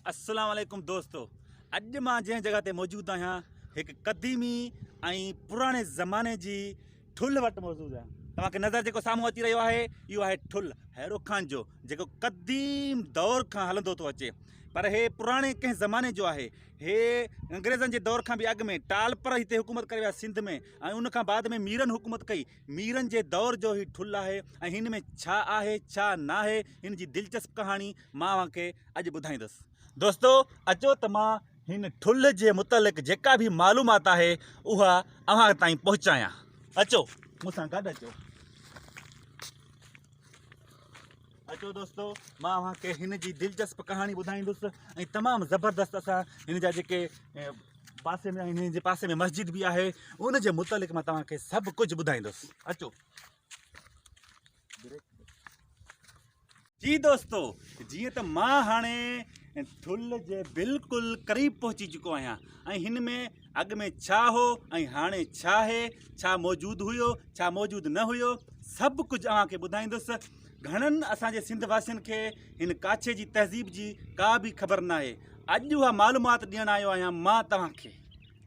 अस्सलाम वालेकुम दोस्तों। अॼु मां जंहिं जगह ते मौजूदु आहियां हिकु क़दीमी ऐं पुराणे ज़माने जी ठुल्ह वटि मौजूदु आहियां। तव्हांखे नज़र जेको साम्हूं अची रहियो आहे इहो आहे ठुल्ह हैरो ख़ान जो, जेको क़दीम दौर खां हलंदो थो अचे। पर हे पुराणे कंहिं ज़माने जो आहे। हे अंग्रेज़नि जे दौर खां बि अॻु में टालपर हिते हुकूमत करे विया सिंध में, ऐं उन खां बाद में मीरनि हुकूमत कई। मीरनि जे दौर जो ही ठुल्ह आहे ऐं हिन में छा आहे छा न आहे हिन जी दिलचस्प कहाणी मां तव्हांखे अॼु ॿुधाईंदुसि। दोस्तों अचो त मां हिन ठुल्ह जे मुतलिक़ जेका बि मालूमात आहे उहा अव्हां ताईं पहुचायां। अचो मूंसां गॾु अचो। अचो दोस्तों, मां तव्हांखे हिन जी दिलचस्प कहाणी ॿुधाईंदुसि ऐं तमामु ज़बरदस्त असां हिन जा जेके पासे में हिन जे पासे में मस्जिद बि आहे उन जे मुतलिक़ मां तव्हांखे सभु कुझु ॿुधाईंदुसि। अचो जी दोस्तों, जीअं त मां हाणे ठुल्ह जे बिल्कुलु क़रीब पहुची चुको आहियां ऐं हिन में अॻु में छा हो ऐं हाणे छा आहे, छा मौजूदु हुयो छा मौजूदु न हुयो, सभु कुझु तव्हांखे ॿुधाईंदुसि। घणनि असांजे सिंध वासियुनि खे हिन काछे जी तहज़ीब जी का बि ख़बर न आहे। अॼु उहा मालूमात ॾियणु आयो आहियां मां तव्हांखे,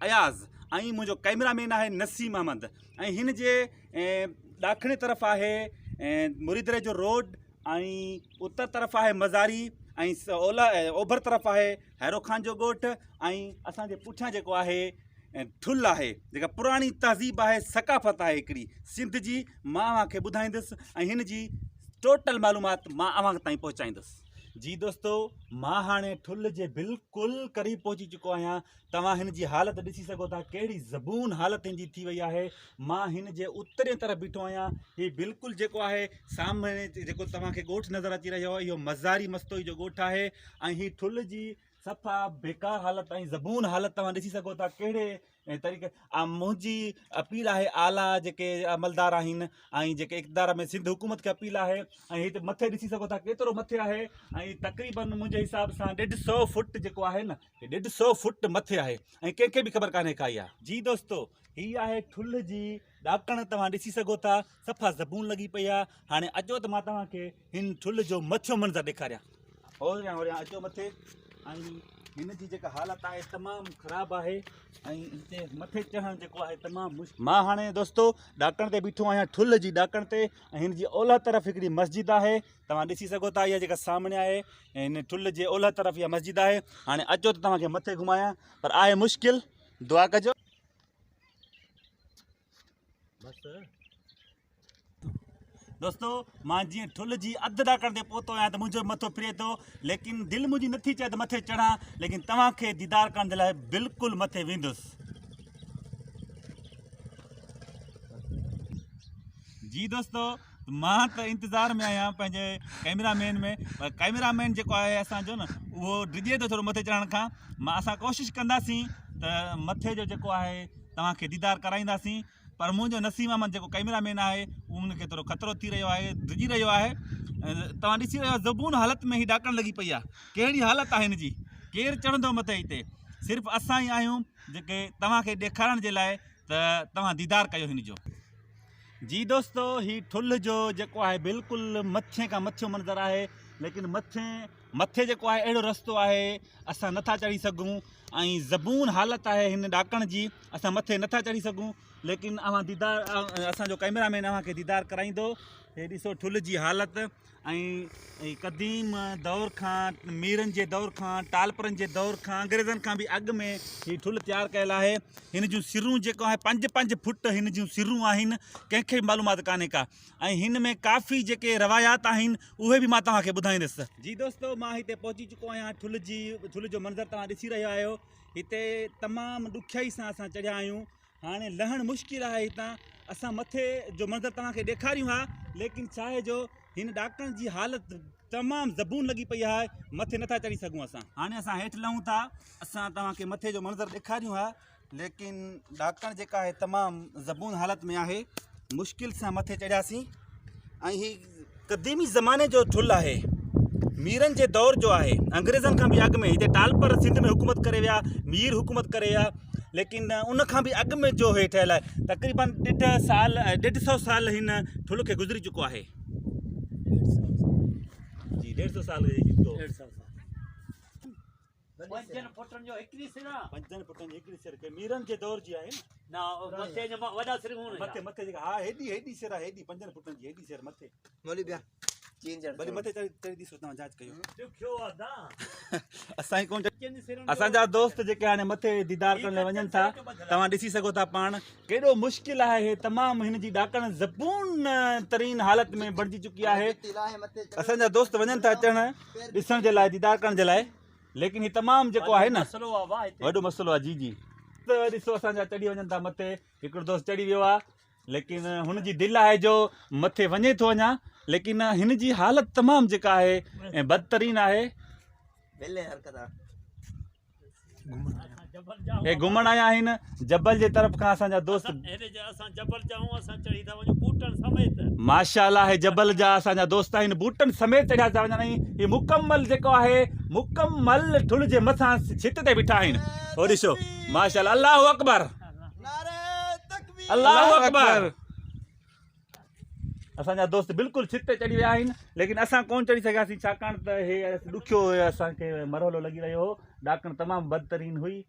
अयाज़, ऐं मुंहिंजो कैमरामैन आहे नसीम अहमद। ऐं हिन जे ॾाखिणे तरफ़ आहे मुरीदरे जो रोड ऐं उत्तर तरफ़ आहे मज़ारी ऐं ओभर तरफ़ आहे हैरो ख़ान जो ॻोठु ऐं असांजे पुठियां जेको आहे ठुल्ह आहे, जेका पुराणी तहज़ीब आहे, सकाफ़त आहे हिकिड़ी सिंध जी। मां तव्हांखे ॿुधाईंदुसि ऐं हिन जी टोटल मालूमात मां अव्हां ताईं पहुचाईंदुसि। जी दोस्तों, मां हाणे ठुल्ह जे बिल्कुलु क़रीब पहुची चुको आहियां। तव्हां हिन जी हालत ॾिसी सघो था, कहिड़ी ज़बून हालत हिन जी थी वई आहे। मां हिन जे उतरे तरफ़ बीठो आहियां। हीउ बिल्कुलु जेको आहे सामने जेको तव्हांखे ॻोठु नज़र अची रहियो आहे इहो मज़ारी मस्तोई जो ॻोठु आहे ऐं हीउ ठुल्ह जी सफ़ा बेकार हालत ऐं ज़बून हालत तव्हां ॾिसी सघो था। कहिड़े तरीक़े मुंहिंजी अपील आहे आला जेके अमलदार आहिनि ऐं जेके इक़्तिदार में सिंध हुकूमत खे अपील आहे। ऐं हिते मथे ॾिसी सघो था केतिरो मथे आहे ऐं तक़रीबन मुंहिंजे हिसाब सां 150 फुट जेको आहे न, 150 फुट मथे आहे ऐं कंहिंखे बि ख़बर कान्हे का इहा। जी दोस्तों, हीअ आहे ठुल्ह जी ॾाकण, तव्हां ॾिसी सघो था सफ़ा ज़बून लॻी पई आहे। हाणे अचो त मां तव्हांखे हिन ठुल्ह जो मथियो मंज़र ॾेखारियां। होरियां अचो मथे। ऐं हिन जी जेका हालत आहे तमामु ख़राबु आहे ऐं हिते मथे चढ़णु जेको आहे तमामु मुश्किल। मां हाणे दोस्तों ॾाकण ते बीठो आहियां, ठुल्ह जी ॾाकण ते, ऐं हिन जी ओलह तरफ़ हिकिड़ी मस्जिद आहे। तव्हां ॾिसी सघो था इहा जेका सामने आहे हिन ठुल्ह जे ओलह तरफ़ इहा मस्जिद आहे। हाणे अचो त तव्हांखे मथे घुमायां, पर आहे मुश्किल, दुआ कजो। दोस्तों, मां जीअं ठुल्ह जी अधु ॾाकण ते पहुतो आहियां त मुंहिंजो मथो फिरे थो, लेकिन दिलि मुंहिंजी नथी चए त मथे चढ़ां, लेकिन तव्हांखे दीदार करण जे लाइ बिल्कुलु मथे वेंदुसि। जी दोस्तों, मां त इंतज़ार में आहियां पंहिंजे कैमरामैन में, पर कैमरामैन जेको आहे असांजो न उहो डिॼे थो थोरो मथे चढ़ण खां। असां कोशिशि कंदासीं त मथे जो जेको आहे तव्हांखे दीदार कराईंदासीं, पर मुंहिंजो नसीम अहमद जेको कैमरामैन आहे उनखे थोरो ख़तरो थी रहियो आहे, डिॼी रहियो आहे। तव्हां ॾिसी रहियो आहे ज़बून हालत में ही ॾाकण लॻी पई आहे। कहिड़ी हालत आहे हिन जी, केरु चढ़ंदो मथे हिते? सिर्फ़ु असां ई आहियूं जेके तव्हांखे ॾेखारण जे लाइ त तव्हां दीदार कयो हिन जो। जी दोस्तों, ही ठुल्ह जो जेको आहे बिल्कुलु मथे खां मथियो मंज़र आहे, लेकिन मथे जेको आहे अहिड़ो रस्तो आहे असां नथा चढ़ी सघूं ऐं ज़बून हालत आहे हिन ॾाकण जी, असां मथे नथा चढ़ी सघूं। लेकिन असांजो कैमरामैन अव्हांखे दीदार कराईंदो। हे ॾिसो ठुल्ह जी हालत ऐं क़दीम दौर खां, मीरनि जे दौर खां, टालपरनि जे दौर खां, अंग्रेज़नि खां बि अॻु में हीअ ठुल्ह तयारु कयल आहे। हिन जूं सिरूं जेको आहे 5-5 फुट हिन जूं सिरूं आहिनि, कंहिंखे बि मालूमात कान्हे का। ऐं हिन में काफ़ी जेके रवायात आहिनि उहे बि मां तव्हांखे ॿुधाईंदुसि। जी दोस्तों, मां हिते पहुची चुको आहियां। ठुल्ह जो मंज़र तव्हां ॾिसी रहिया आहियो। हिते तमामु ॾुखियाई सां असां चढ़िया आहियूं। हाणे लहणु मुश्किल आहे हितां। असां मथे जो मंज़र तव्हांखे ॾेखारियूं हा, लेकिन छा आहे जो हिन ॾाकण जी हालत तमामु ज़बून लॻी पई आहे, मथे नथा चढ़ी सघूं असां। हाणे असां हेठि लहूं था, असां तव्हांखे मथे जो मंज़र ॾेखारियूं हा, लेकिन ॾाकण जेका आहे तमामु ज़बून हालत में आहे। मुश्किल सां मथे चढ़ियासीं ऐं हीउ क़दीमी ज़माने जो ठुल्ह आहे, मीरनि जे दौर जो आहे। अंग्रेज़नि खां बि अॻु में हिते टालपर सिंध में हुकूमत करे विया, मीर हुकूमत करे विया, लेकिन उन खां बि अॻु में जो हे ठहियल आहे तक़रीबन 150 साल हिन ठुल्ह खे गुज़री चुको आहे। जी 150 साल। पंजनि फुटनि जो हिकिड़ी सिरा पंजनि फुटनि जी हिकिड़ी सिर के मीरनि जे दौर जी आहे ना मथे जे वॾा सिर हूंदा मथे मथे जेका हा हेॾी सिर आहे हेॾी पंजनि फुटनि जी हेॾी सिर मथे मोली बिया चीन जड़ भली मथे चढ़ी ॾिसो तव्हां जांच कयो ॾुखियो आहे ना असांजी कोन पंजनि सिरनि जो असांजा दोस्त जेके हाणे मथे दीदार करण लाइ वञनि था तव्हां ॾिसी सघो था पाण केॾो मुश्किल आहे हे तमामु हिन जी ॾाकण ज़बून तरीन हालत में बणिजी चुकी आहे तिला है मथे असांजा दोस्त वञनि था अचण ॾिसण जे लाइ दीदार करण जे लाइ लेकिन ही तमामु जेको आहे न मसलो आहे वाह हिते वॾो मसइलो आहे जी जी त ॾिसो असांजा चढ़ी वञनि था मथे हिकिड़ो दोस्त चढ़ी वियो आहे लेकिन हुनजी दिलि आहे जो मथे वञे थो अञा लेकिन हिन जी हालत तमामु जेका आहे ऐं बदतरीन आहे बेले हरकत जबल जाऊं हे घुमण आया आहिनि जबल जे तरफ़ खां असांजा दोस्त हेॾे जा असां जबल जाऊं असां चढ़ी था वञूं बूटनि समेत माशाअल्लाह हे जबल जा असांजा दोस्त आहिनि बूटनि समेत चढ़िया था वञनि हे मुकमल जेको आहे मुकमल ठुल जे मथां छित ते बीठा आहिनि हो ॾिसो माशाअल्लाह अल्लाहु अकबर नारे तकबीर अल्लाहु अकबर असांजा दोस्त बिल्कुलु छित ते चढ़ी विया आहिनि लेकिन असां कोन चढ़ी सघियासीं छाकाणि त हे ॾुखियो असांखे मरहलो लॻी रहियो हो ॾाकण तमामु बदतरीन हुई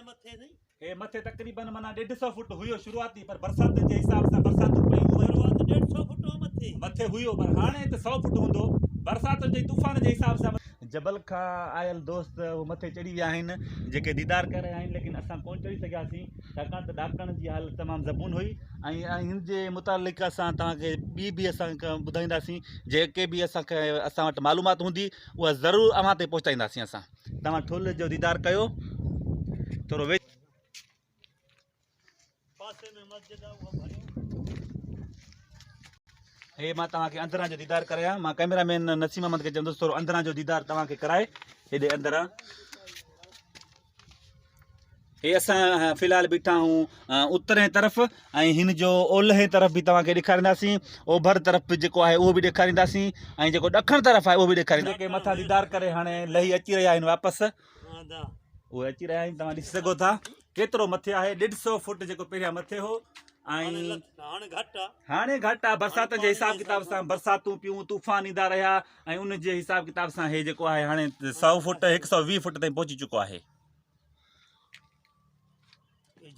मथे नहीं हे मथे तक़रीबन माना 150 फुट हुयो शुरूआती पर बरसाति जे हिसाब सां बरसातूं पयूं शुरूआत 150 फुट मथे मथे हुयो पर हाणे त 100 फुट हूंदो बरसाति जे तूफ़ान जे हिसाब सां जबल खां आयल दोस्त उहे मथे चढ़ी विया आहिनि जेके दीदार करे रहिया आहिनि लेकिन असां कोन चढ़ी सघियासीं छाकाणि त ॾाकण जी हालत तमामु ज़बून हुई ऐं हिन जे मुतालिक़ असां तव्हांखे ॿी बि असांखे ॿुधाईंदासीं जेके बि असां वटि मालूमात हूंदी उहा ज़रूरु अव्हां ते पहुचाईंदासीं असां तव्हां ठुल जो दीदार कयो थोरो वेझो पासे में मस्जिद आहे उहा भरियो हे मां तव्हांखे अंदरां जो दीदार करायां मां कैमरामैन नसीम अहमद खे चवंदुसि थोरो अंदरां जो दीदार तव्हांखे कराए हेॾे अंदरां हे असां फ़िलहालु बीठा आहियूं उत्तरे तरफ़ ऐं हिन जो ओलहे तरफ़ बि तव्हांखे ॾेखारींदासीं ओभर तरफ़ बि जेको आहे उहो बि ॾेखारींदासीं ऐं जेको ॾखण तरफ़ आहे उहो बि ॾेखारींदासीं जेके मथां दीदार करे हाणे लही अची रहिया आहिनि वापसि हां दा उहे अची रहिया आहिनि तव्हां ॾिसी सघो था केतिरो मथे आहे 150 फुट जेको पहिरियां मथे हो ऐं हाणे घटि आहे हाणे घटि आहे बरसाति जे हिसाब किताब सां बरसातूं पियूं तूफ़ान ईंदा रहिया ऐं उन जे हिसाब किताब सां हे जेको आहे हाणे 100 फुट 120 फुट ताईं पहुची चुको आहे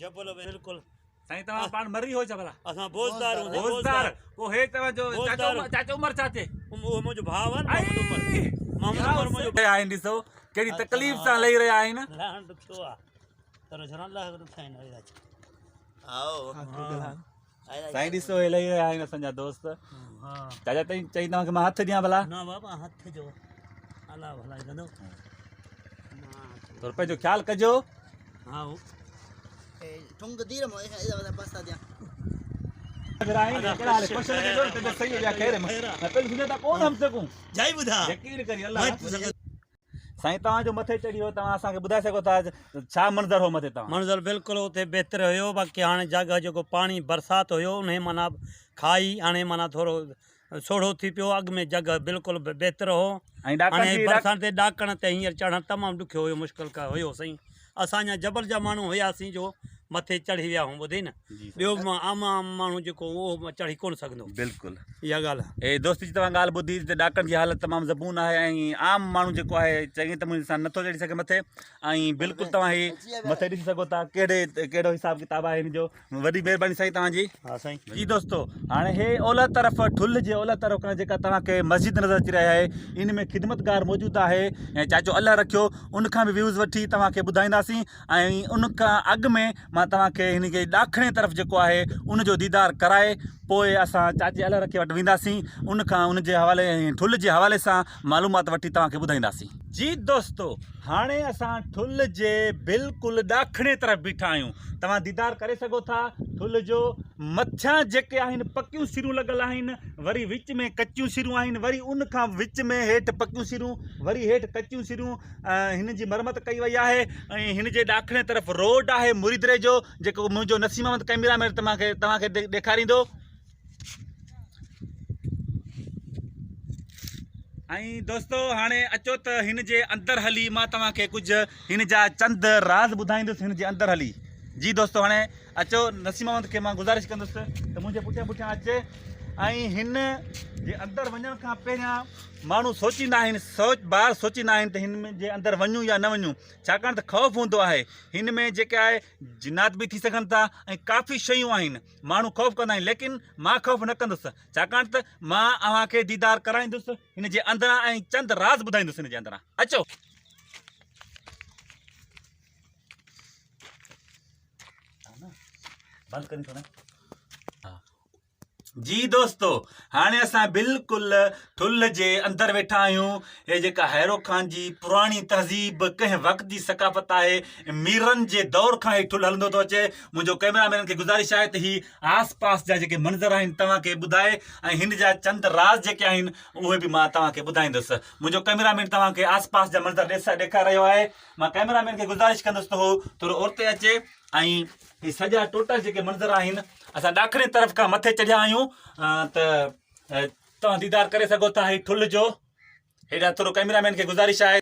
जबल बिल्कुलु साईं तव्हां पाण मरी हो छा भला असां बोज़दार हूंदा रोज़दार पोइ हे तव्हांजो चाचो उमर छा थिए उहो मुंहिंजो भाउ आहे मोहम्मद उमर मुंहिंजो आहिनि ॾिसो कहिड़ी तकलीफ़ सां लही रहिया आहिनि लहण ॾुखियो आहे तर झरण लाइ ॾुखिया आहिनि आओ साईं ॾिसो हे लही रहिया आहिनि असांजा दोस्त हा चाचा चई तव्हांखे मां हथु ॾियां भला न बाबा हथ जो अला भला कंदो थोरो पंहिंजो ख़्यालु कजो हा ठुंग दीर मो ऐसा बस आ दिया अगर आए कड़ा हाल क्वेश्चन के जो ते सही हो गया खैर मैं तो सुनता कौन हमसे को जाई बुधा यकीन करी अल्लाह साईं तव्हां जो मथे चढ़ी हो तव्हां असांखे ॿुधाए सघो था छा मंज़र हो मथे तव्हां मंज़र बिल्कुलु हुते बहितर हुयो बाक़ी हाणे जॻह जेको पाणी बरसाति हुयो उन माना खाई हाणे माना थोरो सोढ़ो थी पियो अॻु में जॻह बिल्कुलु बहितर हो ऐं हाणे बरसाति ते ॾाकण ते हींअर चढ़णु तमामु ॾुखियो हुयो मुश्किल का हुयो साईं असांजा जबल जा माण्हू हुयासीं जो मथे चढ़ी विया हूं ॿुधे न ॿियो आम माण्हू जेको उहो चढ़ी कोन सघंदो बिल्कुलु इहा ॻाल्हि आहे ए दोस्त जी तव्हां ॻाल्हि ॿुधी त ॾाकण जी हालत तमामु ज़बून आहे ऐं आम माण्हू जेको आहे चङे नमूने सां नथो चढ़ी सघे मथे ऐं बिल्कुलु तव्हां ही मथे ॾिसी सघो था कहिड़ो हिसाब किताब आहे हिन जो वॾी महिरबानी साईं तव्हांजी हा साईं जी दोस्तो हाणे हे ओलह तरफ़ ठुल जे ओलह तरफ़ खां जेका तव्हांखे मस्जिद नज़र अची रही आहे इन में ख़िदमतगार मौजूदु आहे ऐं चाचो अल्लाह रखियो उनखां बि व्यूज़ वठी तव्हांखे ॿुधाईंदासीं ऐं उनखां अॻु में मां तव्हांखे हिन खे ॾाखणे तरफ़ जेको आहे उनजो दीदार कराए पोइ असां चाचे अल्लाह रखे वटि वेंदासीं उनखां उनजे हवाले ठुल जे हवाले सां मालूमात वठी तव्हांखे ॿुधाईंदासीं जी दोस्तो हाणे असां ठुल जे बिल्कुलु ॾाखणे तरफ़ बीठा आहियूं तव्हां दीदार करे सघो था ठुल जो मथियां जेके आहिनि पकियूं सिरूं लॻल आहिनि वरी विच में कचियूं सिरूं आहिनि वरी उनखां विच में हेठि पकियूं सिरूं वरी हेठि कचियूं सिरूं हिन जी मरमत कई वई आहे ऐं हिन जे ॾाखणे तरफ़ रोड आहे मुरिदरे जो जेको मुंहिंजो नसीम अहमद कैमरामैन तव्हांखे ॾेखारींदो ऐं दोस्तो हाणे अचो त हिन जे अंदरि हली मां तव्हांखे कुझु हिन जा चंद राज़ ॿुधाईंदुसि हिन जे अंदरि हली जी दोस्तो हाणे अचो नसीम अहमद खे मां गुज़ारिश कंदुसि त मुंहिंजे पुठियां अचे ऐं हिन जे अंदरि वञण खां पहिरियां माण्हू सोचींदा आहिनि बार सोचींदा आहिनि त हिन में जे अंदरि वञूं या न वञूं, छाकाणि त ख़ौफ़ हूंदो आहे। हिन में जेके आहे जिनात बि थी सघनि था ऐं काफ़ी शयूं आहिनि, माण्हू ख़ौफ़ कंदा आहिनि, लेकिन मां ख़ौफ़ न कंदुसि, छाकाणि त मां अव्हांखे दीदार कराईंदुसि हिन जे अंदरां ऐं चंद राज़ ॿुधाईंदुसि हिन जे अंदरां। अचो। बंदि करी थो न। जी दोस्तो, हाणे असां बिल्कुलु ठुल्ह जे अंदरि वेठा आहियूं। हे जेका हैरो खान जी पुराणी तहज़ीब कंहिं वक़्त जी सकाफ़त आहे, मीरनि जे दौर खां ही ठुल्ह हलंदो थो अचे। मुंहिंजो कैमरामैन खे गुज़ारिश आहे त ही आस पास जा जेके मंज़र आहिनि तव्हांखे ॿुधाए ऐं हिन जा चंद राज़ जेके आहिनि उहे बि मां तव्हांखे ॿुधाईंदुसि। मुंहिंजो कैमरामैन तव्हांखे आस पास जा मंज़र ॾेखारे रहियो आहे। मां कैमरामैन खे गुज़ारिश कंदुसि त उहो थोरो ओरते अचे ऐं ही सॼा टोटल जेके मंज़र आहिनि, असां ॾाखिणी तरफ़ खां मथे चढ़िया आहियूं त तव्हां दीदार करे सघो था ही ठुल्ह जो। हेॾा थोरो कैमरामैन खे गुज़ारिश आहे